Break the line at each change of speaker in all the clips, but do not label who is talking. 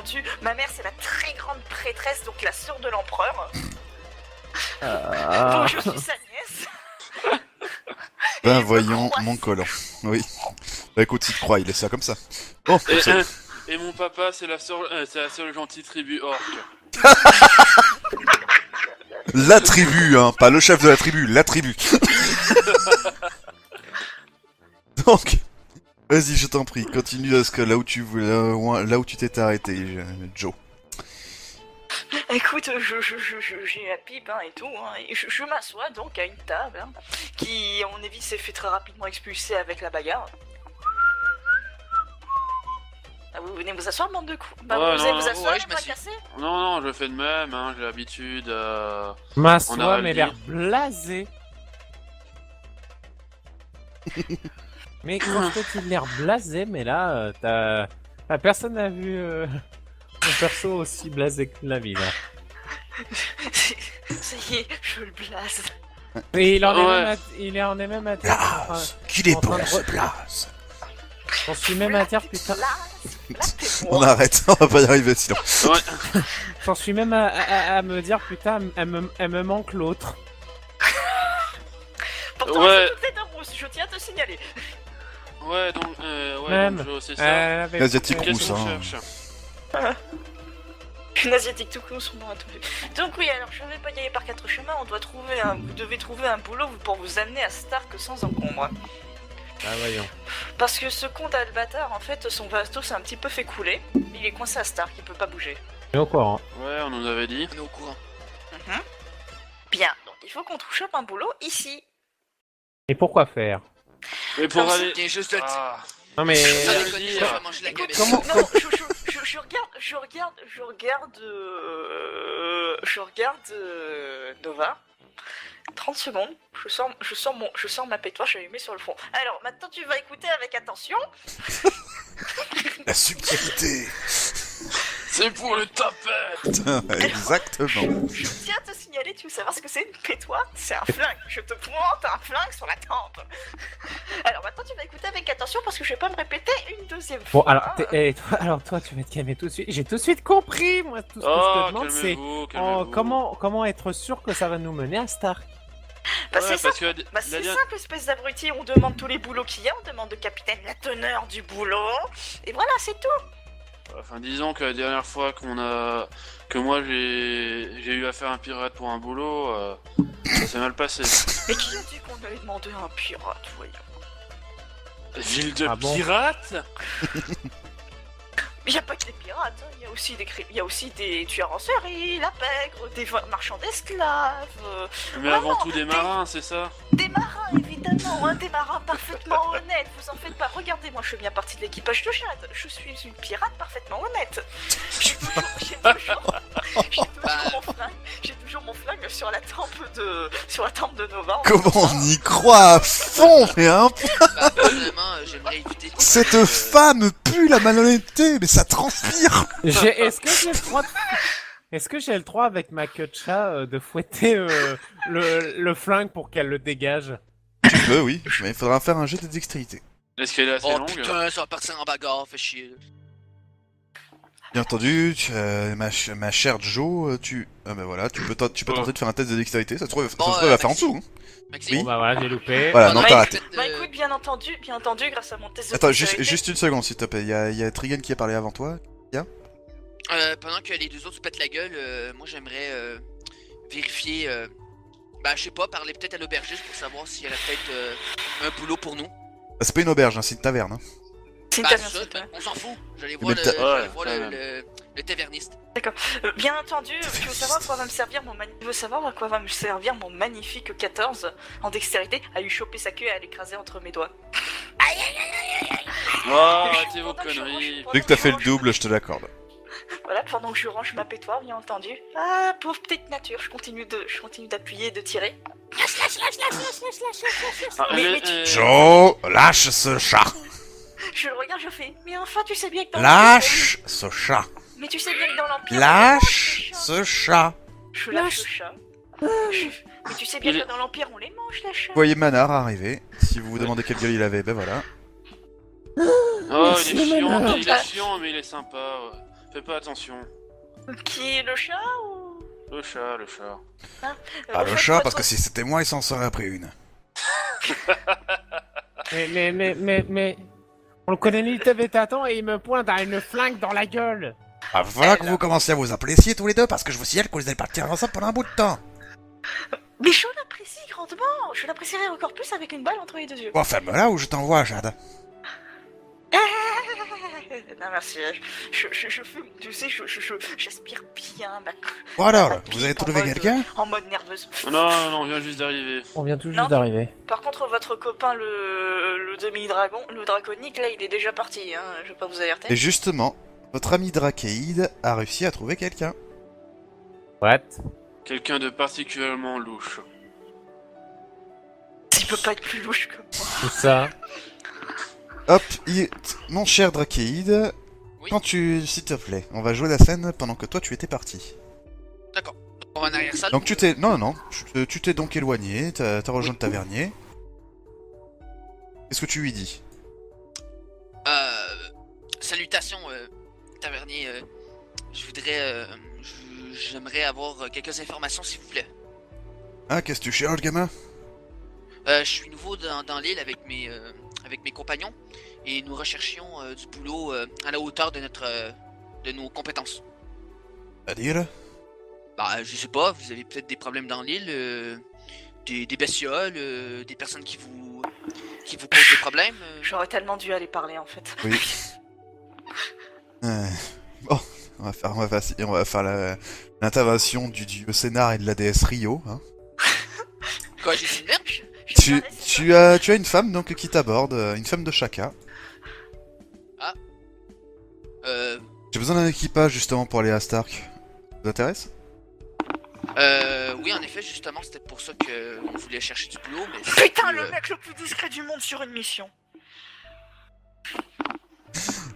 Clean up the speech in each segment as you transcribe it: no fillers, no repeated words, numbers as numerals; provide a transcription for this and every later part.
entendu, ma mère c'est la très grande prêtresse, donc la sœur de l'empereur. Donc je suis sa nièce.
Ben
Et
voyons
me croise.
mon collant. Oui. Bah écoute, il te croit, il est ça comme ça. Bon,
Et mon papa, c'est la seule gentille tribu orque.
la tribu, hein, pas le chef de la tribu, la tribu. Donc, vas-y, je t'en prie, continue à ce que là où tu voulais, là où tu t'étais arrêté, Joe.
Écoute, j'ai la pipe hein, et tout, hein, et je m'assois donc à une table, hein, qui, à mon avis, s'est fait très rapidement expulser avec la bagarre. Ah, vous venez vous asseoir, bande de coups. Bah,
Ouais,
vous allez
non,
vous asseoir,
ouais,
je
je
vais
m'assieds.
casser.
Non, je fais de même, hein, j'ai l'habitude. On
M'assois,
a
mais
dit.
l'air blasé. Mais quand je te dis l'air blasé, mais là, personne n'a vu mon perso aussi blasé que la vie, là.
Ça y est, je le blase.
Et il en est
Ouais.
même il en est même à dire...
Blaze, qu'il est
en train
bon
de
ce
re-
Blaze.
J'en suis même à dire, putain...
On arrête, on va pas y arriver sinon.
Ouais.
J'en suis même à me dire, putain, elle me manque l'autre.
Pourtant,
Ouais.
c'est toutes les deux rousses, je tiens à te signaler.
Ouais, donc,
Même.
donc c'est ça.
Elle avait-
L'asiatique
elle-
rousse,
Qu'est-ce qu'on
hein.
cherche?
Une asiatique tout court, son nom a tout vu. Donc oui, alors je ne vais pas y aller par quatre chemins, vous devez trouver un boulot pour vous amener à Stark sans encombre.
Ah, voyons.
Parce que ce con d'Albatar, en fait, son vasto s'est un petit peu fait couler. Il est coincé à Stark, il peut pas bouger.
Mais au courant.
Ouais, on nous avait dit.
On est au courant.
Bien, donc il faut qu'on trouve chope un boulot ici.
Et pourquoi faire?
Mais pour
Non,
aller.
Tiens, juste le
Ah,
Non, mais...
Sans
je veux
déconner,
dire-
je vais manger la
Écoute,
gamelle.
Comment-
non, je regarde Nova. 30 secondes, je sors ma pétoire, je la mets sur le front. Alors, maintenant tu vas écouter avec attention.
La subtilité.
c'est pour le tapet.
Exactement.
Je tiens à te signaler, tu veux savoir ce que c'est une pétoire? C'est un flingue. Je te pointe un flingue sur la tempe. Alors maintenant tu vas écouter avec attention parce que je vais pas me répéter une deuxième
Bon,
fois.
alors toi, tu vas te calmer tout de suite. J'ai tout de suite compris, moi, tout ce que je
Oh,
te demande, c'est
calmez-vous.
comment être sûr que ça va nous mener à Stark.
Bah,
Ouais,
c'est
parce
simple.
que
Bah,
la
c'est
dernière-
simple, espèce d'abruti. On demande tous les boulots qu'il y a, on demande au capitaine la teneur du boulot. Et voilà, c'est tout.
Enfin, disons que la dernière fois que moi j'ai eu à faire un pirate pour un boulot, ça s'est mal passé.
Mais qui a dit qu'on allait demander un pirate, voyons?
Ville de
Ah bon
pirates.
Mais y a pas que des pirates, hein. Il y a aussi des tueurs en série, la pègre, des marchands d'esclaves,
Mais avant tout des marins, c'est ça?
des marins évidemment, hein, des marins parfaitement honnêtes. Vous en faites pas. Regardez, moi je fais bien partie de l'équipage de Jade. Je suis une pirate parfaitement honnête. J'ai toujours mon flingue sur la tempe de Nova.
Comment on y croit à fond, mais hein.
Bah, personnellement, j'aimerais éviter tout.
Cette femme pue la malhonnêteté, mais ça transpire.
Est-ce que j'ai le droit Est-ce que j'ai le droit avec ma queue de chat de fouetter le flingue pour qu'elle le dégage?
Tu peux, oui, mais il faudra faire un jet de dextérité.
Est-ce qu'elle est assez
Oh
longue?
putain, ça va partir en bagarre, fait chier.
Bien entendu, ma chère Jo, ah ben voilà, tu peux tenter de faire un test de dextérité, ça se trouve,
Bon,
elle va faire en
Maxime.
dessous. Hein.
Maxime.
Bon bah voilà, j'ai loupé.
Voilà, non,
Bah,
t'as
il
raté.
fait,
Bah écoute, bien entendu, grâce à mon test de
Attends,
dextérité-
juste une seconde, s'il te plaît. Il y a Trigan qui a parlé avant toi.
pendant que les deux autres se pètent la gueule, moi j'aimerais vérifier, bah je sais pas, parler peut-être à l'aubergiste pour savoir s'il y aurait peut-être un boulot pour nous.
Ah, c'est pas une auberge, hein, c'est une taverne. Hein.
C'est une
Bah,
taverne,
ça,
c'est pas-
on s'en fout. J'allais
Mais
voir, le,
t'as-
j'allais
Ouais,
voir
quand
le taverniste.
Bien entendu, tu veux savoir à quoi va me servir mon magnifique 14 en dextérité à lui choper sa queue et à l'écraser entre mes doigts.
Oh, arrêtez vos
Pendant que je
conneries.
range-
Vu que t'as fait le
range-
double, je te l'accorde.
Voilà, pendant que je range ma pétoire, bien entendu. Ah, pauvre petite nature, je continue d'appuyer et de tirer.
Ah,
Mais tu-
Jo, lâche ce chat.
Je le regarde, je fais. Mais enfin, tu sais bien que dans
Lâche ce chat.
Mais tu sais bien que dans l'Empire.
Lâche ce chat.
Je lâche le chat. Mais tu sais bien
Il est-
que dans l'Empire, on les mange, les chats.
Vous voyez Manar arriver. Si vous vous demandez quelle gueule il avait, ben voilà.
Oh,
Merci,
il est chiant,
Manon.
mais il est chiant, mais il est sympa. Ouais. Fais pas attention.
Qui, le chat ou...
Le chat, le chat.
Ah,
au
le
fait,
chat,
votre-
parce que si c'était moi, il s'en serait pris une.
Mais... On le connaît ni tête tâton et il me pointe à une flingue dans la gueule.
Ah, voilà que vous commencez à vous apprécier tous les deux, parce que je vous signale que vous allez partir ensemble pendant un bout de temps.
Mais je l'apprécie grandement. Je l'apprécierais encore plus avec une balle entre les deux yeux.
Bon, ferme-la ou je t'envoie, Jade.
Non, merci. Je fume, tu sais, j'aspire bien ma...
Bon alors,
ma
vous
pipe
avez trouvé
en mode-
quelqu'un?
En mode nerveuse.
Non, on vient juste d'arriver.
On vient tout
Non.
juste d'arriver.
Par contre, votre copain, le demi-dragon, le draconique, là, il est déjà parti, hein. Je vais pas vous alerter.
Et justement, votre ami Drakeid a réussi à trouver quelqu'un.
What?
Quelqu'un de particulièrement louche.
Il peut pas être plus louche que moi.
Tout ça.
Hop, mon cher Drakeid,
Oui.
quand tu... S'il te plaît, on va jouer la scène pendant que toi tu étais parti.
D'accord. On va en arrière-salle.
Donc tu t'es... Non, tu t'es donc éloigné, t'as rejoint le tavernier. Qu'est-ce que tu lui dis?
Salutations, tavernier. Je voudrais... J'aimerais avoir quelques informations, s'il vous plaît.
Ah, qu'est-ce que tu cherches, gamin?
Je suis nouveau dans l'île avec mes compagnons et nous recherchions du boulot à la hauteur de nos compétences.
C'est-à-dire?
Bah, je sais pas, vous avez peut-être des problèmes dans l'île, des bestioles, des personnes qui vous posent des problèmes.
J'aurais tellement dû aller parler, en fait.
Oui. Bon, on va faire l'intervention du dieu Sénar et de la déesse Rio. Hein.
Quoi, j'ai dit une merde?
Tu as une femme donc qui t'aborde, une femme de Shaka. J'ai besoin d'un équipage justement pour aller à Stark. Ça vous intéresse?
Oui, en effet, justement, c'était pour ça qu'on voulait chercher du boulot, mais...
Putain, le mec le plus discret du monde sur une mission.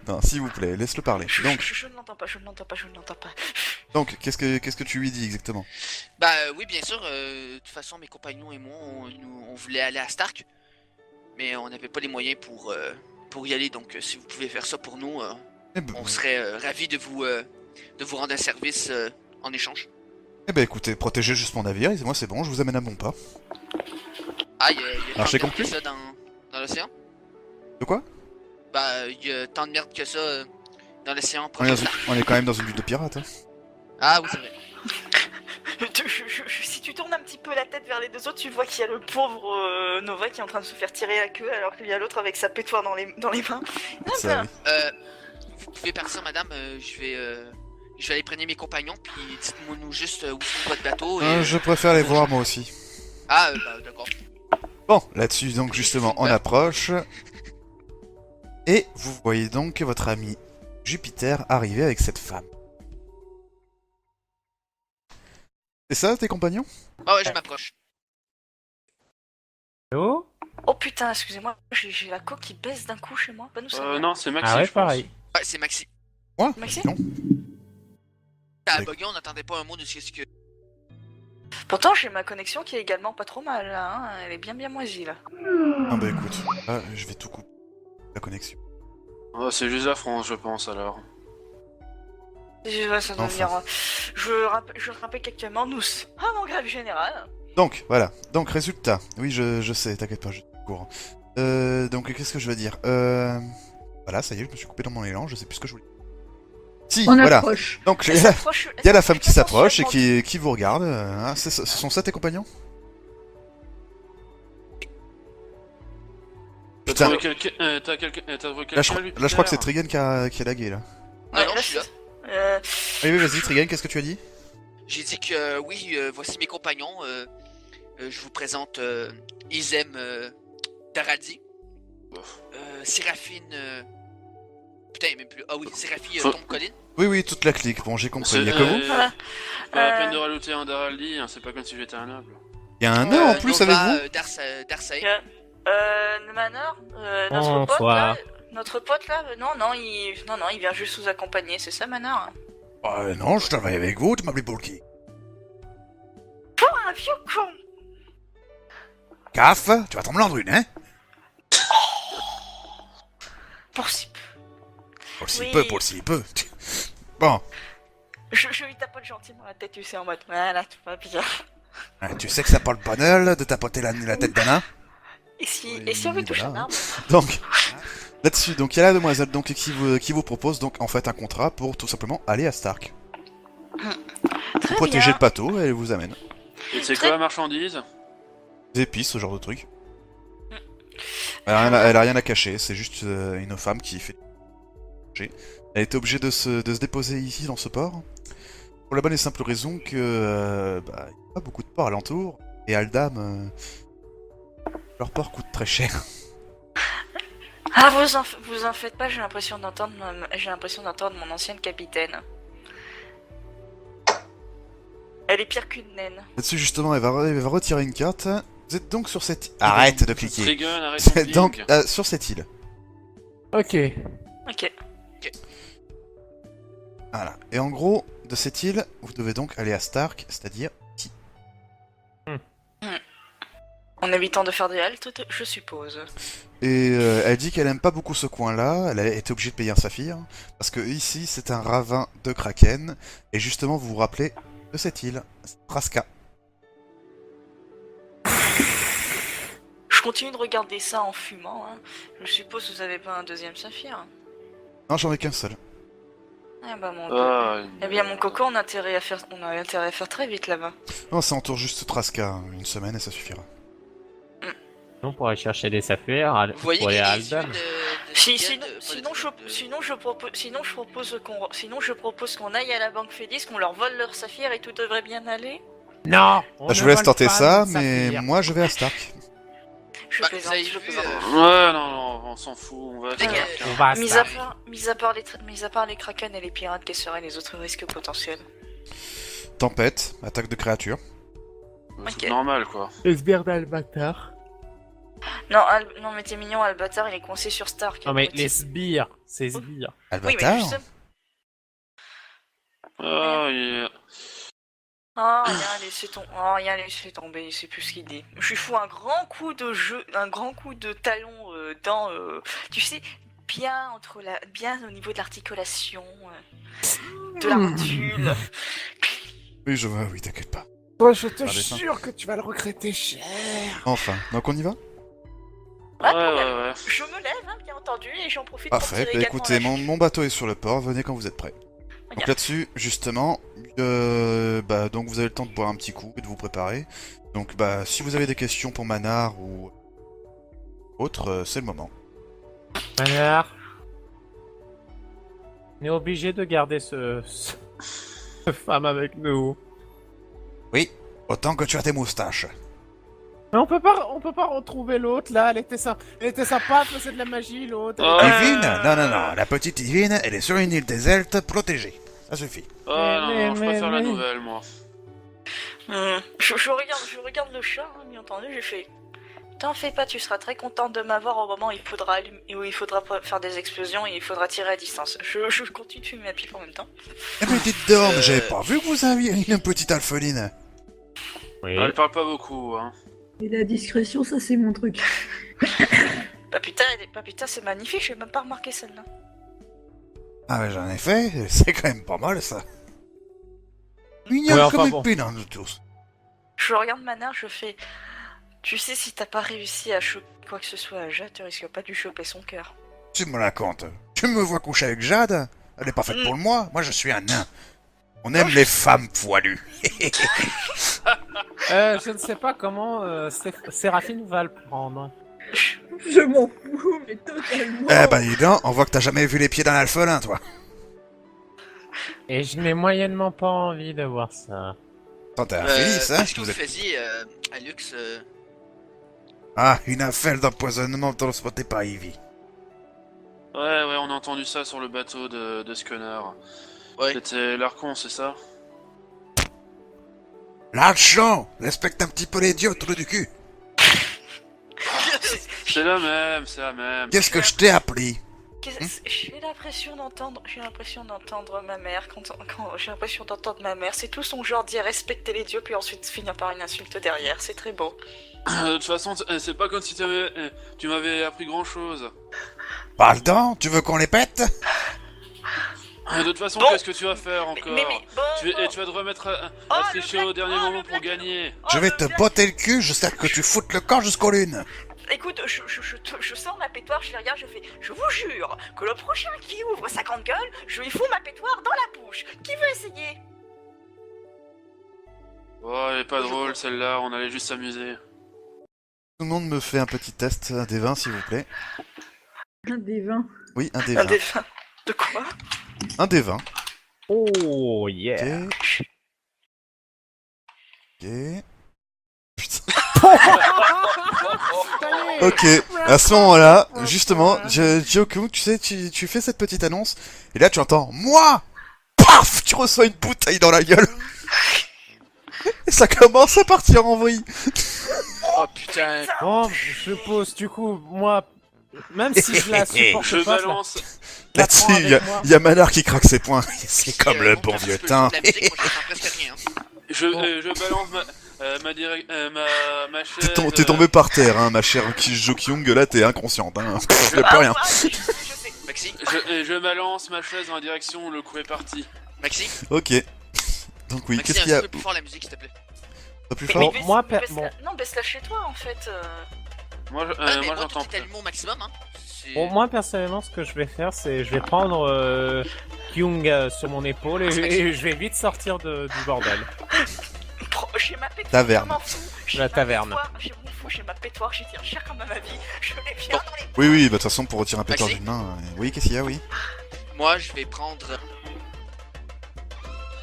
Non, s'il vous plaît, laisse-le parler. Donc,
Je ne l'entends pas, je ne l'entends pas, je ne l'entends pas.
donc, qu'est-ce que tu lui dis exactement?
Bah oui, bien sûr, de toute façon, mes compagnons et moi, on voulait aller à Stark, mais on n'avait pas les moyens pour y aller, donc si vous pouvez faire ça pour nous,
Eh ben,
on serait ravis de vous rendre un service en échange.
écoutez, protégez juste mon navire, et moi c'est bon, je vous amène à bon pas.
Ah, il y a tant
Marché
de merde que
conclu
ça dans l'océan?
De quoi?
Bah, il y a tant de merde que ça dans l'océan.
On est quand même dans une ville de pirates. Hein.
Ah oui, c'est vrai.
Si tu tournes un petit peu la tête vers les deux autres, tu vois qu'il y a le pauvre Nova qui est en train de se faire tirer la queue alors qu'il y a l'autre avec sa pétoire dans les mains.
Ça, oui.
Vous pouvez partir, madame, je vais aller prendre mes compagnons, puis dites-moi nous juste où sont votre bateau. Et,
Je préfère les voir moi aussi.
Ah, bah d'accord.
Bon, là-dessus donc justement on approche. Et vous voyez donc votre ami Jupiter arriver avec cette femme. C'est ça tes compagnons?
Ah ouais, je m'approche.
Oh?
Oh putain, excusez-moi, j'ai la coque qui baisse d'un coup chez moi. Pas nous ça.
Non, c'est Maxi,
Ah ouais,
je pense.
pareil.
Ouais, c'est Maxi.
Moi?
Maxi?
Non.
À
Oui.
Buggy, on n'entendait pas un mot de ce que...
Pourtant, j'ai ma connexion qui est également pas trop mal là. Hein. Elle est bien moisie là.
Ah bah écoute, là, je vais tout couper. La connexion.
Oh, c'est juste la France, je pense, alors.
Ça doit venir. Je rappelle qu'actuellement nous sommes en grève générale.
Donc, voilà. Donc, résultat. Oui, je sais, t'inquiète pas, je suis au courant. Donc, qu'est-ce que je veux dire Voilà, ça y est, je me suis coupé dans mon élan, je sais plus ce que je voulais. Si,
On
voilà.
approche.
Donc,
Elle
il
s'approche-
y a la femme qui
Attention,
s'approche et
attention.
qui vous regarde. Hein, ce sont ça tes compagnons?
T'as
Putain,
trouvé quelqu'un t'as trouvé quelqu'un,
là je crois
Jupiter
que c'est Trigan qui a lagué là.
Ah
Ouais,
non,
là,
je suis là.
Oui, vas-y, Trigan, qu'est-ce que tu as dit?
J'ai dit que oui, voici mes compagnons. Je vous présente Izem Daradi, Séraphine. Putain, il y a même plus. Ah oui, Séraphine
Faut-
Tom Collin.
Oui, toute la clique, bon, j'ai compris. Il y a que
C'est
vous?
Voilà.
pas la peine de rajouter un Daraldi, hein, c'est pas comme si j'étais un noble.
Il y a un nain en plus avec vous?
Darsaï.
Manor,
Bonsoir.
notre pote là, non, il vient juste vous accompagner, c'est ça Manor?
Non, je travaille avec vous, tu m'appelles pour qui?
Oh, un vieux con!
Caf, tu vas tomber en une, hein?
Pour si peu.
Pour le
Oui.
si peu, pour le si peu. Bon,
Je lui tapote gentiment la tête, tu sais, en mode voilà, tout va bien.
tu sais que ça parle pas bonheur de tapoter la tête d'un nain.
Et si,
Oui,
on veut toucher
voilà.
un arbre?
Donc, là-dessus, donc il y a la demoiselle donc, qui vous propose donc en fait un contrat pour tout simplement aller à Stark.
Très
Protéger
bien.
le bateau et elle vous amène.
Et c'est quoi la marchandise?
Des épices, ce genre de truc. Elle a rien à cacher, c'est juste une femme qui fait... Elle était obligée de se déposer ici dans ce port. Pour la bonne et simple raison que... il n'y a pas beaucoup de ports alentour. Et Aldam... leur port coûte très cher.
Ah, vous en faites pas, j'ai l'impression d'entendre mon ancienne capitaine. Elle est pire qu'une naine.
Là-dessus, justement, elle va retirer une carte. Vous êtes donc sur cette... Arrête de cliquer.
Trigun, arrête
Vous
ton
êtes donc
ping.
sur cette île.
Ok.
Ok.
Voilà. Et en gros, de cette île, vous devez donc aller à Stark, c'est-à-dire ici.
En évitant de faire des haltes, je suppose.
Et elle dit qu'elle aime pas beaucoup ce coin-là, elle a été obligée de payer un saphir, parce que ici, c'est un ravin de Kraken, et justement, vous vous rappelez de cette île, Traska.
Je continue de regarder ça en fumant. Hein. Je suppose que vous avez pas un deuxième saphir.
Non, j'en ai qu'un seul.
Ah bah mon
Ah,
Eh bien mon coco, on a intérêt à faire très vite là-bas.
Non, ça entoure juste Traska, une semaine et ça suffira.
On pourrait chercher des saphirs
Vous voyez
pour
qu'il y
aller à
a des
Aldam.
unes de
Sinon je propose qu'on aille à la banque Fédis, qu'on leur vole leur saphir et tout devrait bien aller.
Non on
Je
ne
vous laisse
vole
tenter
pas
ça,
nos
mais
saphirs.
moi je vais à Stark.
Je
Bah,
plaisante,
vous avez
je
vu,
plaisante.
ouais, non, on s'en fout, on va
Les gars,
faire.
On va à
Mis
Stark.
à part les kraken et les pirates, quels seraient les autres risques potentiels?
Tempête, attaque de créatures.
C'est
Ok.
normal quoi.
Les sbires d'Albatar.
Non, non mais t'es mignon, Albatar il est coincé sur Stark.
Non mais
abruti.
les sbires, c'est sbires.
Oui mais
Albatar
justement...
Ah, il...
Oh, rien laissé tomber, il sait plus ce qu'il dit. Je lui fous un grand coup de talon dans, tu sais, bien au niveau de l'articulation, de la rotule.
Oui, je vois, oui, t'inquiète pas.
Toi, je te
Regardez ça.
jure que tu vas le regretter cher.
Enfin, donc on y va?
Pas de
Ouais,
problème.
ouais.
Je me lève, hein, bien entendu, et j'en profite pour
Parfait,
tirer
bah
également
écoutez,
la-
mon bateau est sur le port, venez quand vous êtes prêts. Donc
Regarde.
là-dessus, justement, donc vous avez le temps de boire un petit coup et de vous préparer. Donc bah, si vous avez des questions pour Manar ou autre, c'est le moment.
Manar, on est obligé de garder ce femme avec nous.
Oui, autant que tu as tes moustaches.
Mais on peut pas retrouver l'autre là. Elle était sympa, elle faisait de la magie l'autre.
Oh.
Yvine? Non, non, non, la petite Yvine, elle est sur une île déserte protégée. Ça suffit.
Ah non, non, je
mais-
préfère la
mais-
nouvelle moi.
Je regarde le chat, hein, bien entendu, j'ai fait. T'en fais pas, tu seras très contente de m'avoir au moment où il faudra faire des explosions et il faudra tirer à distance. Je continue de fumer ma pipe en même temps.
Eh mais dites donc, j'avais pas vu que vous aviez une petite alpheline.
Oui.
Elle parle pas beaucoup, hein.
Et la discrétion, ça c'est mon truc.
Bah putain, c'est magnifique, j'ai même pas remarqué celle-là.
Ah mais j'en ai fait, c'est quand même pas mal ça. Mignon
Ouais, enfin
comme
bon.
une pénale de tous.
Je regarde ma mère, je fais. Tu sais, si t'as pas réussi à choper quoi que ce soit à Jade, tu risques pas de lui choper son cœur.
Tu me la comptes. Tu me vois coucher avec Jade? Elle est pas faite pour moi, moi je suis un nain. On aime les femmes poilues.
Je ne sais pas comment Séraphine va le prendre.
Je m'en fous, mais totalement.
Eh ben dis donc, on voit que t'as jamais vu les pieds d'un alphelin toi.
Et je n'ai moyennement pas envie de voir ça.
Attends, t'es un Félix, hein?
Qu'est-ce que vous faisiez à Lux
Ah, une affaire d'empoisonnement transportée par Ivy.
Ouais, on a entendu ça sur le bateau de Scunner.
Ouais.
C'était l'Archon, c'est ça?
L'argent! Respecte un petit peu les dieux autour du cul.
C'est la même, c'est la même.
Qu'est-ce que je t'ai appris?
J'ai l'impression d'entendre ma mère j'ai l'impression d'entendre ma mère. C'est tout son genre dire respecter les dieux puis ensuite finir par une insulte derrière. C'est très beau.
De toute façon, c'est pas comme si tu m'avais appris grand chose.
Pardon? Tu veux qu'on les pète?
De toute façon,
Bon.
qu'est-ce que tu vas faire encore
Mais bon,
Et tu vas te remettre à
Oh,
tricher
le
au dernier
black- oh,
moment
le
pour
black-
gagner.
Je vais
le
te
black-
botter le cul jusqu'à ce que tu foutes le camp jusqu'aux lunes.
Écoute, je sors ma pétoire, je les regarde, je fais. Je vous jure que le prochain qui ouvre sa grande gueule, je lui fous ma pétoire dans la bouche. Qui veut essayer?
Oh, elle est pas drôle celle-là, on allait juste s'amuser.
Tout le monde me fait un petit test des vins, s'il vous plaît.
Un des 20.
Oui, un des
Un
20.
des... De quoi?
Un des 20.
Oh yeah.
Ok. Ok. Putain. Ok, à ce moment-là, justement, Jioku, tu sais, tu fais cette petite annonce, et là tu entends moi. Paf, tu reçois une bouteille dans la gueule. Et ça commence à partir en vrille.
Oh putain.
Bon, je pose du coup, moi, même si je la supporte
Je
pas,
balance.
je la
Là-dessus,
prends
il y,
avec moi.
y a Manar qui craque ses poings. C'est comme le bon vieux temps.
La musique, moi j'entends presque rien.
Je balance ma chaise.
T'es tombé par terre, hein, ma chère Jokyung, là t'es inconsciente, hein. Y'a plus rien.
Je sais.
Maxi,
Je balance ma chaise en direction où le coup est parti.
Maxi,
Ok. Donc oui,
Maxi,
qu'est-ce
un
qu'il y a
petit peu plus fort la musique s'il te plaît.
Pas plus
Mais,
fort
Bon, moi,
Non, baisse-la chez toi en fait.
Moi,
Ah, mais
moi
moi
j'entends
tout est allumé au maximum hein.
Bon, moi personnellement, ce que je vais faire, c'est je vais prendre Kyung sur mon épaule et je vais vite sortir du bordel.
J'ai ma pétoire.
Taverne.
Je m'en fous. J'ai
La
ma
taverne.
pétoire, je m'en fous, j'ai ma pétoire, j'y tiens cher comme à ma vie. Je l'ai bien dans les.
Oui, oui, bah de toute façon, pour retirer un pétard
Maxi
d'une main... Oui, qu'est-ce qu'il y a, oui
Moi je vais prendre.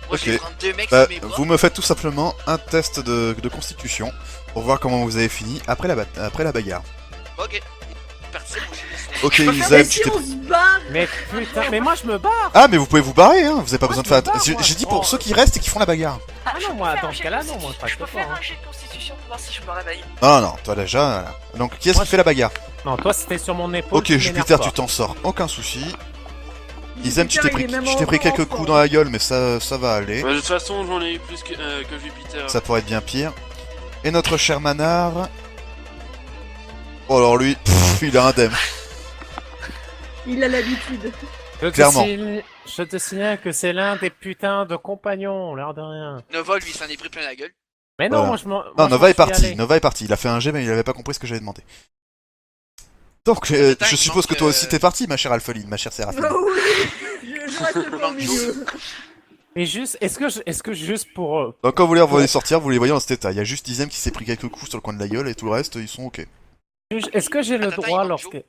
Moi je
Ok.
vais prendre 2 mecs
Bah,
sur mes bras.
vous me faites tout simplement un test de constitution pour voir comment vous avez fini après la bagarre.
Ok. Parti, moi je suis.
Ok,
Je peux faire
Isabelle,
Mais
tu
si
t'es...
on se barre
Mais putain, mais moi je me barre.
Ah, mais vous pouvez vous barrer, hein, vous avez pas besoin de
je me
faire...
barre,
J'ai
moi.
j'ai dit pour
Oh.
ceux qui restent et qui font la bagarre.
Ah
je
non,
peux
moi,
faire
dans
un
ce
jet
cas-là,
de
non, moi, je
constitution. Je peux
reste
faire
pas, hein.
un jet de constitution pour voir si je me réveille.
Non, non, toi déjà... voilà. Donc, qui est-ce
Moi,
qui fait la bagarre
Non, toi c'était sur mon épaule.
Ok,
tu
Jupiter,
m'énerves
tu t'en sors, aucun souci.
Jupiter,
Isem, tu t'es
il
pris,
est même
tu t'es pris
encore
quelques coups
enfant.
dans la gueule, mais ça va aller.
Bah, de toute façon, j'en ai eu plus que Jupiter.
Ça pourrait être bien pire. Et notre cher Manard... Oh, alors lui, il a un dème.
Il a l'habitude.
Clairement.
Je te signale que c'est l'un des putains de compagnons, l'air de rien.
Nova lui s'en est pris plein la gueule.
Mais non,
Voilà.
moi je m'en.
Non,
moi, je
Nova
m'en
est
suis
parti,
allé.
Nova est parti. Il a fait un jet, mais il avait pas compris ce que j'avais demandé. Donc,
Putain,
je
il
suppose que
manque,
toi aussi t'es parti, ma chère Alpheline, ma chère Séraphine.
Oh oui je reste pas au milieu.
Mais juste, est-ce que juste pour.
Donc, quand vous les revoyez sortir, vous les voyez dans cet état. Il y a juste Isem qui s'est pris quelques coups sur le coin de la gueule et tout le reste, ils sont ok.
Est-ce que j'ai le
Attends,
droit
il manque
lorsque.
Joe.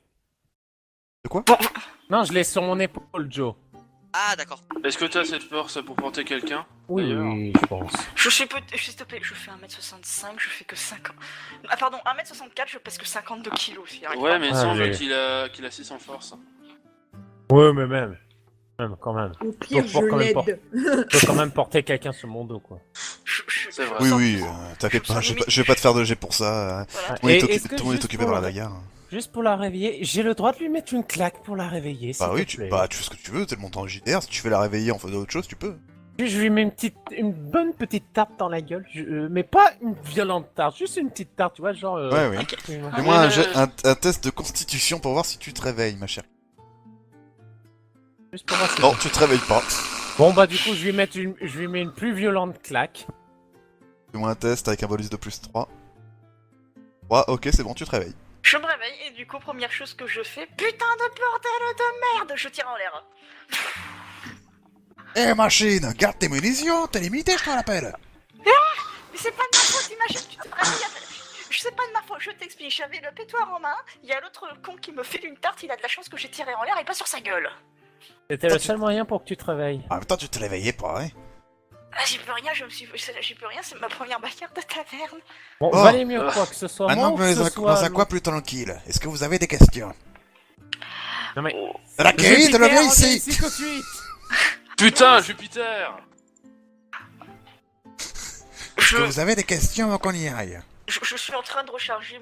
De quoi
Non, je l'ai sur mon épaule, Joe.
Ah d'accord.
Est-ce que t'as cette force pour porter quelqu'un?
Oui,
D'ailleurs.
oui, je pense.
Je suis peut s'il te plaît, je fais 1m65, je fais que 50. Ah pardon, 1m64, je pèse que 52 kilos si arrive
Ouais,
pas.
mais il
Ah,
semble
mais-
qu'il a 6 en force.
Ouais, mais même. Même, quand même.
Au pire,
Pour
je
quand même
l'aide.
Je peux quand même porter quelqu'un sur mon dos, quoi.
C'est vrai.
Oui,
sens-
oui, t'inquiète pas, je vais pas te faire de jet pour ça.
Voilà.
Tout le monde est
Et
occu-
est-ce que
tout le monde est
juste
occupé
pour
par la
la-
bagarre.
Juste pour la réveiller, j'ai le droit de lui mettre une claque pour la réveiller, s'il
Bah oui,
te plaît.
tu fais ce que tu veux, t'es le montant JDR, si tu veux la réveiller en faisant autre chose, tu peux.
Je lui mets une bonne petite tarte dans la gueule, mais pas une violente tarte, juste une petite tarte, tu vois, genre...
Ouais, oui. Fais-moi un test de constitution pour voir si tu te réveilles, ma chère.
Juste pour voir si-
Non, tu te réveilles pas.
Bon bah du coup, je lui mets une plus violente claque.
Fais-moi un test avec un bonus de plus 3. 3, ok, c'est bon, tu te réveilles.
Je me réveille et du coup, première chose que je fais, putain de bordel de merde, je tire en l'air.
Eh machine, garde tes munitions, t'es limité, je te rappelle.
Mais c'est pas de ma faute, imagine, tu te réveilles. C'est pas de ma faute, je t'explique, j'avais le pétoire en main, il y a l'autre con qui me fait une tarte, il a de la chance que j'ai tiré en l'air et pas sur sa gueule.
C'était le seul moyen pour que tu te réveilles.
En même temps, tu te réveillais pas, hein.
Ah, j'y peux rien, j'y peux rien, c'est ma première bagarre de taverne.
Bon,
Oh.
valait mieux quoi que ce soit moi
Maintenant,
ou
vous
que
êtes
ce
dans
soit...
un coin plus tranquille. Est-ce que vous avez des questions?
Non mais...
La quête, le viens ici.
tout de suite.
Putain, Jupiter!
Est-ce que vous avez des questions avant qu'on y aille?
Je suis en train de recharger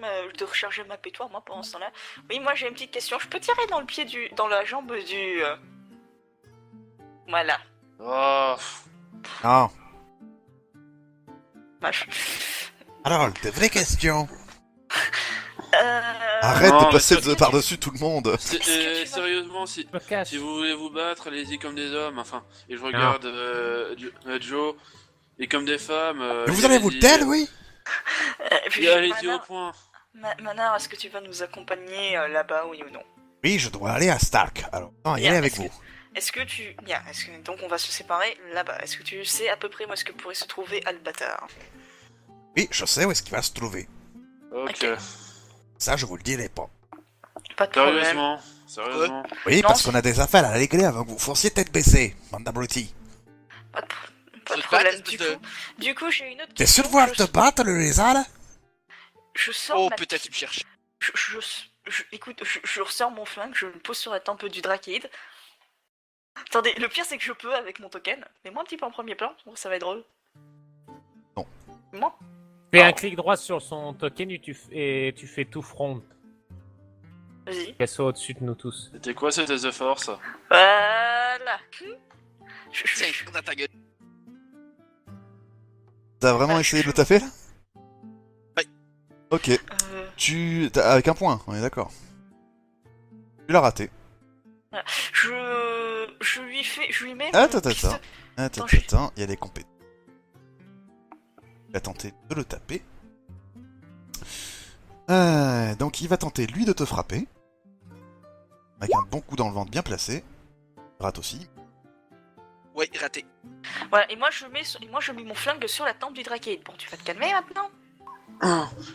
ma pétoire, moi, pendant ce temps-là. Oui, moi, j'ai une petite question. Je peux tirer dans le pied dans la jambe du... Voilà.
Oh,
Non.
Vache.
Alors, des vraies questions. Arrête
Non,
de
mais
passer
c'est-
par-dessus tout le monde.
Est-ce que tu vas-
Sérieusement, si,
Je me cache.
si vous voulez vous battre, allez-y comme des hommes, enfin. Et je regarde Joe, et comme des femmes.
Mais vous allez vous taire, oui?
Puis,
Et allez-y au
Manar,
point.
Manar, est-ce que tu vas nous accompagner là-bas, oui ou non?
Oui, je dois aller à Stark. Alors, non, y
Bien,
aller avec
est-ce
vous.
Est-ce que tu... Bien, donc on va se séparer là-bas. Est-ce que tu sais à peu près où est-ce que pourrait se trouver Albatar?
Oui, je sais où est-ce qu'il va se trouver.
Ok.
Ok.
Ça, je vous le dirai pas.
Pas de problème.
Sérieusement.
Oui,
Non,
parce
c'est-
qu'on a des affaires à régler avant que vous fonciez tête baissée, bande d'abrutis.
Pas de
Tu te
problème.
battes,
Du
espèce
coup, du coup, j'ai une autre
T'es
question.
sûr de vouloir te battre, le lézard, là?
Je sors
Oh,
ma-
peut-être tu me cherches.
Écoute, je ressors mon flingue, je le pose sur la tempe du Drakeid. Attendez, le pire c'est que je peux avec mon token. Mais moi un petit peu en premier plan, ça va être drôle.
Non.
Moi
Fais un
Oh.
clic droit sur son token et tu fais tout front.
Vas-y.
Qu'elle soit au-dessus de nous tous.
C'était quoi ce test de force?
Voilà.
Tiens, dans ta gueule.
T'as vraiment essayé de le taper, là?
Oui.
Ok.
Euh,
Avec un point, on est d'accord. Tu l'as raté.
je lui mets.
Attends,
mon pistolet-
Attends,
je-
il y a des compétences. Il a tenté de le taper. Donc il va tenter, lui, de te frapper. Avec un bon coup dans le ventre bien placé. Rate aussi.
Ouais, raté.
Voilà, et moi je mets mon flingue sur la tempe du Drakeid. Bon, tu vas te calmer maintenant?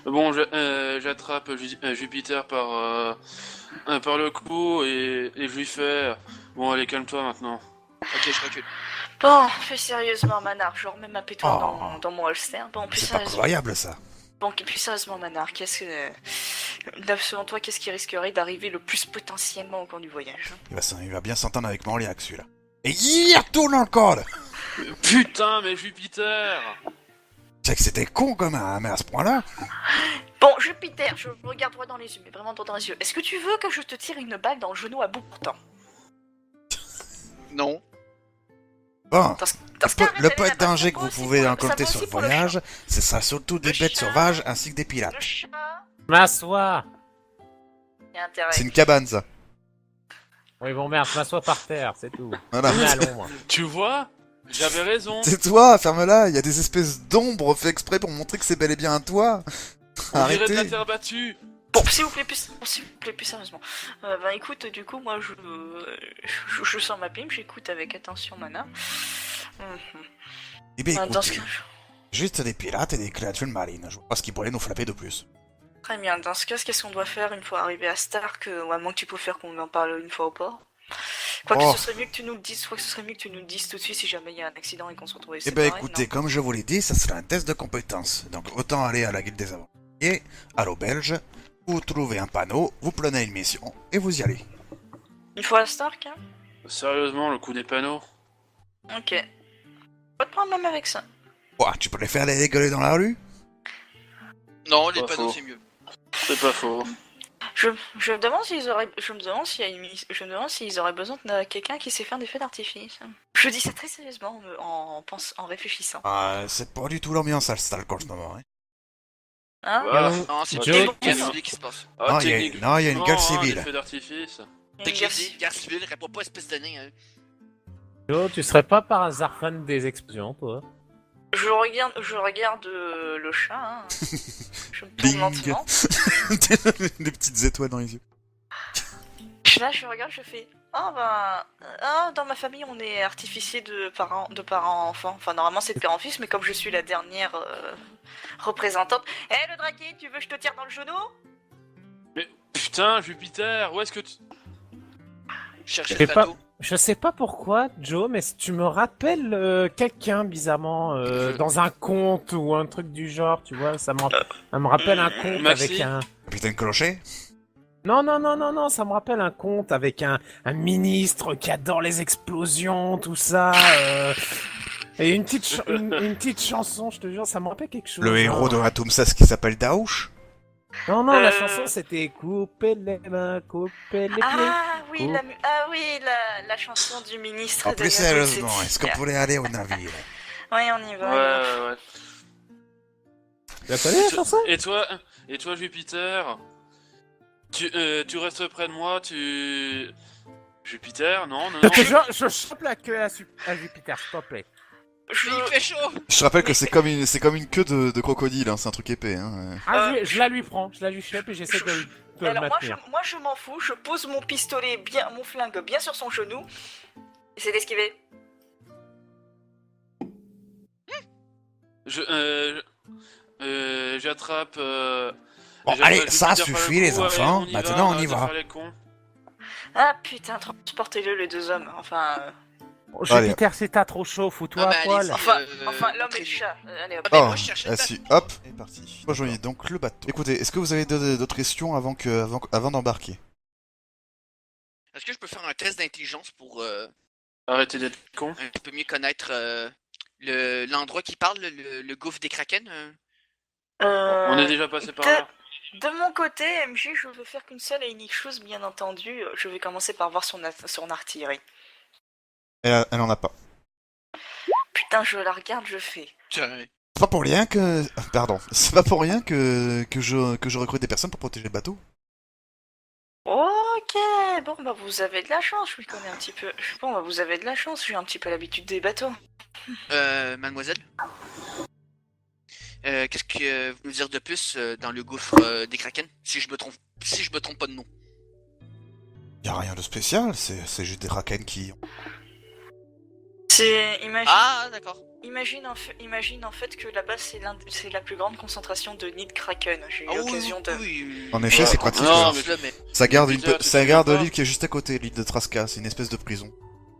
Bon, j'attrape Jupiter par le cou et je lui fais. Bon, allez, calme-toi maintenant.
Ok, je recule.
Bon, plus sérieusement, Manar, je remets ma pétoire
Oh.
dans mon holster. Bon, plus
C'est pas
sérieusement.
croyable, ça.
Bon, plus sérieusement, Manar, selon toi, qu'est-ce qui risquerait d'arriver le plus potentiellement au cours du voyage?
Il va bien s'entendre avec Morliac, celui-là. Et il retourne encore.
Putain, mais Jupiter!
C'est que c'était con comme mais à ce point-là.
Bon, Jupiter, je regarde droit dans les yeux, mais vraiment droit dans les yeux. Est-ce que tu veux que je te tire une balle dans le genou à bout portant?
Non.
Bon,
Dans ce cas, arrête
le
d'aller
peu de
là-bas,
danger
ça
que
vaut
vous
aussi
pouvez
pour
rencontrer
ça vaut
sur le
aussi pour le
voyage, c'est ça, surtout des
Le
bêtes
chat.
sauvages ainsi que des pirates.
Le chat,
M'assois.
il y a intérêt.
C'est une cabane, ça.
Oui, bon, merde, m'assois par terre, c'est tout.
Voilà.
On est à l'ombre.
Tu vois? J'avais raison!
C'est toi, ferme-la, il y a des espèces d'ombres fait exprès pour montrer que c'est bel et bien un toi.
On dirait de la
Arrêtez.
terre battue!
Bon, s'il vous plaît, plus sérieusement. Bah écoute, du coup, moi, je sors ma pime, j'écoute avec attention, Mana.
Eh bien,
Dans ce
écoutez,
cas,
juste des pirates et des créatures marines. Je vois pas ce qui pourrait nous frapper de plus.
très bien. Dans ce cas, qu'est-ce qu'on doit faire une fois arrivé à Stark, ou à moins que tu préfères qu'on en parle une fois au port? Quoique
Oh.
ce serait mieux que tu nous le dises, tout de suite si jamais il y a un accident et qu'on se retrouve
Eh
séparés.
ben écoutez, comme je vous l'ai dit, ça sera un test de compétences. Donc autant aller à la guilde des aventuriers, à l'auberge, vous trouvez un panneau, vous prenez une mission, et vous y allez.
Non. Une fois à Stark, hein?
Sérieusement, le coup des panneaux?
Ok. Pas de problème avec ça.
Ouah, tu préfères les rigoler dans la rue?
Non, les
Pas
panneaux,
faux.
c'est mieux.
C'est pas faux.
Je me demande s'ils auraient, je me demande s'ils auraient besoin de quelqu'un qui sait faire des feux d'artifice. Je dis ça très sérieusement en réfléchissant.
Ah, c'est pas du tout l'ambiance à Stark en ce moment. Hein.
Hein?
Ah,
Non, c'est
Joe,
une guerre civile qui se passe.
Non, il y a une guerre
les
civile.
feux d'artifice.
Dès que j'ai dit guerre civile, réponds pas espèce de nain. Hein.
Joe, tu serais pas par hasard fan des explosions, toi?
Je regarde le chat. Hein. Je me tourne
Bing.
lentement.
Des petites étoiles dans les yeux.
Là, je regarde, je fais. Ah ben, dans ma famille, on est artificier de parents enfants. Enfin, normalement, c'est de père en fils, mais comme je suis la dernière représentante. Hé, le draquet, tu veux que je te tire dans le genou?
Mais putain, Jupiter, où est-ce que tu.
Cherche
Je
le
sais pas.
bateau.
Je sais pas pourquoi, Joe, mais tu me rappelles quelqu'un bizarrement dans un conte ou un truc du genre, tu vois, ça me rappelle un conte
Maxi.
avec un...
Capitaine Clocher?
Non, ça me rappelle un conte avec un ministre qui adore les explosions, tout ça, et une petite chanson, je te jure, ça me rappelle quelque chose.
Le héros
hein.
de Ratumsas qui s'appelle Daouche?
Non, la chanson c'était couper les mains, couper les pieds.
Ah oui,
Oh.
la chanson du ministre.
En
de
plus
la
sérieusement,
Police.
est-ce qu'on pourrait aller au navire?
Oui, on y va.
Ouais.
Tu la connais la chanson?
Et toi, Jupiter, Tu restes près de moi, tu... Jupiter, non, non, non.
Je chope la queue à Jupiter, s'il te plaît.
Je...
Il fait chaud.
Je te rappelle que c'est comme une queue de crocodile, hein, c'est un truc épais. Hein.
Ah, je la lui prends, je la lui chope et j'essaie de le
Alors
maintenir.
moi je m'en fous, je pose mon pistolet bien, mon flingue bien sur son genou. Essaie d'esquiver.
J'attrape...
Bon,
j'attrape
allez, ça
Jupiter par le
suffit, les
cou,
enfants.
allez,
Maintenant, on y
arrête de
va.
faire les cons.
Ah putain, transportez-le les deux hommes. Enfin,
Oh,
Allez.
Jupiter, c'est t'as trop chaud, fous-toi
Ah,
à
bah,
poil.
allez-y.
enfin l'homme et le
montrez-nous.
chat. Allez hop.
Ah, mais
Oh,
moi, je cherchais le
si, hop, c'est parti. Rejoignez donc le bateau. Écoutez, est-ce que vous avez d'autres questions avant d'embarquer?
Est-ce que je peux faire un test d'intelligence pour
Arrêtez d'être con.
un peu mieux connaître l'endroit qui parle, le gouffre des kraken
On est déjà passé par là.
De mon côté, MJ, je veux faire qu'une seule et unique chose, bien entendu. Je vais commencer par voir son artillerie.
Elle en a pas.
Putain, je la regarde, je fais.
C'est pas pour rien que... Pardon. C'est pas pour rien que je recrute des personnes pour protéger le bateau.
Ok, bon bah vous avez de la chance, je m'y connais un petit peu. Bon bah vous avez de la chance, j'ai un petit peu l'habitude des bateaux.
Mademoiselle qu'est-ce que vous voulez dire de plus dans le gouffre des kraken si je me trompe pas de nom.
Y a rien de spécial, c'est juste des kraken qui...
Ah, d'accord.
Imagine en fait que là-bas c'est la plus grande concentration de nids de kraken. J'ai eu
Ah,
l'occasion de...
oui.
En effet, c'est pratique.
Non,
Mais...
Ça garde,
Jupiter, tu
ça
te
garde
souviens pas
l'île qui est juste à côté, l'île de Traska, c'est une espèce de prison.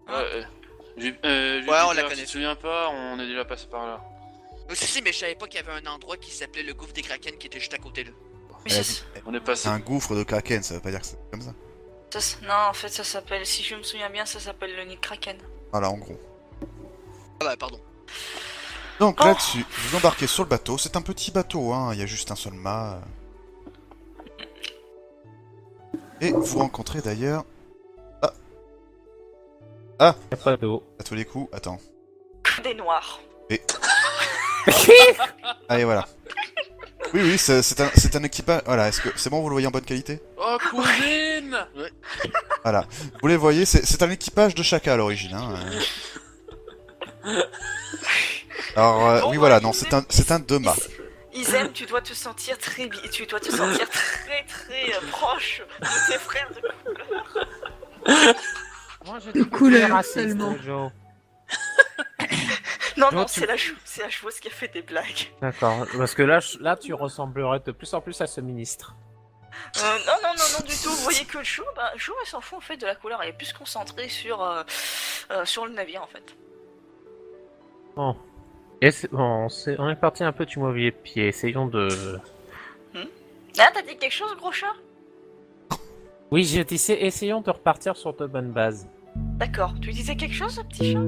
Ouais,
on la
Jupiter,
connaît.
tu te souviens pas, on est déjà passé par là.
Oui, si, mais je savais pas qu'il y avait un endroit qui s'appelait le gouffre des kraken qui était juste à côté là.
Mais
Elle a
ça,
dit-
On est
C'est
passé.
un gouffre de kraken, ça veut pas dire que c'est comme ça.
non, en fait ça s'appelle, si je me souviens bien, ça s'appelle le nid de kraken.
Voilà, en gros.
Ah bah, pardon.
Donc
Oh.
là-dessus, vous embarquez sur le bateau, c'est un petit bateau, hein, il y a juste un seul mât. Et vous rencontrez d'ailleurs...
Y'a pas d'eau.
À tous les coups, attends.
Des noirs.
Allez, voilà. Oui, c'est un équipage... Voilà, est-ce que c'est bon, vous le voyez en bonne qualité?
Oh, cousine.
Voilà. Vous les voyez, c'est un équipage de chacun à l'origine, hein. Alors,
Bon,
oui, voilà,
ouais,
non, c'est un deux mâts.
Isem, tu dois te sentir très proche de tes frères de couleur.
Moi, je dis
Couleur,
raciste,
seulement.
Joe.
Non,
Toi,
non,
tu-
c'est la joueuse qui a fait des blagues.
D'accord, parce que là, tu ressemblerais de plus en plus à ce ministre.
Non, du tout. Vous voyez que Joe, Joe, elle s'en fout en fait de la couleur. Elle est plus concentrée sur le navire en fait.
Bon. Et on est parti un peu du mauvais pied. Essayons de.
Ah, t'as dit quelque chose, gros chat?
Oui, je disais, essayons de repartir sur de bonnes bases.
D'accord. Tu disais quelque chose, petit chat?